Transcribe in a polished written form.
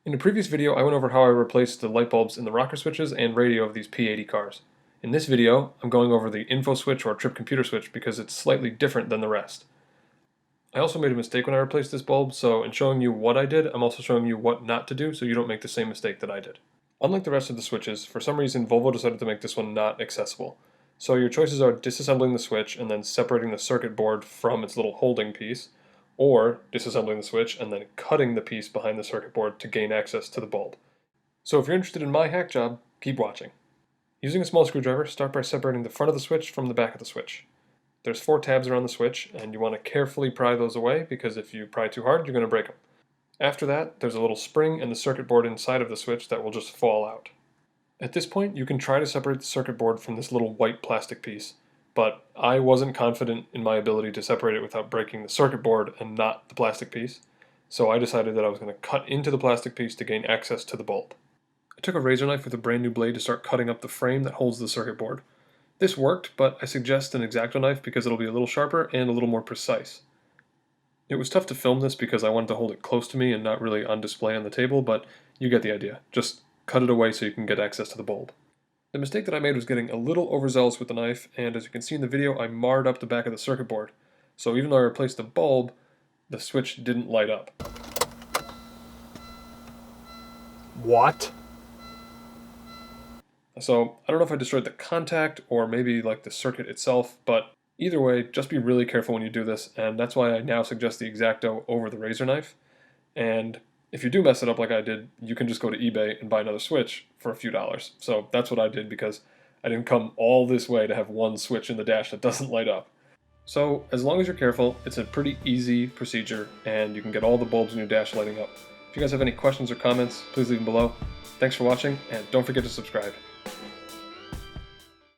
In a previous video, I went over how I replaced the light bulbs in the rocker switches and radio of these P80 cars. In this video, I'm going over the info switch or trip computer switch because it's slightly different than the rest. I also made a mistake when I replaced this bulb, so in showing you what I did, I'm also showing you what not to do so you don't make the same mistake that I did. Unlike the rest of the switches, for some reason Volvo decided to make this one not accessible. So your choices are disassembling the switch and then separating the circuit board from its little holding piece, or disassembling the switch and then cutting the piece behind the circuit board to gain access to the bulb. So if you're interested in my hack job, keep watching. Using a small screwdriver, start by separating the front of the switch from the back of the switch. There's 4 tabs around the switch, and you want to carefully pry those away because if you pry too hard, you're going to break them. After that, there's a little spring in the circuit board inside of the switch that will just fall out. At this point, you can try to separate the circuit board from this little white plastic piece, but I wasn't confident in my ability to separate it without breaking the circuit board and not the plastic piece, so I decided that I was going to cut into the plastic piece to gain access to the bulb. I took a razor knife with a brand new blade to start cutting up the frame that holds the circuit board. This worked, but I suggest an X-Acto knife because it'll be a little sharper and a little more precise. It was tough to film this because I wanted to hold it close to me and not really on display on the table, but you get the idea. Just cut it away so you can get access to the bulb. The mistake that I made was getting a little overzealous with the knife, and as you can see in the video, I marred up the back of the circuit board. So even though I replaced the bulb, the switch didn't light up. What? So I don't know if I destroyed the contact or maybe like the circuit itself, but either way, just be really careful when you do this, and that's why I now suggest the X-Acto over the razor knife. And if you do mess it up like I did, you can just go to eBay and buy another switch for a few dollars. So that's what I did because I didn't come all this way to have one switch in the dash that doesn't light up. So as long as you're careful, it's a pretty easy procedure and you can get all the bulbs in your dash lighting up. If you guys have any questions or comments, please leave them below. Thanks for watching, and don't forget to subscribe.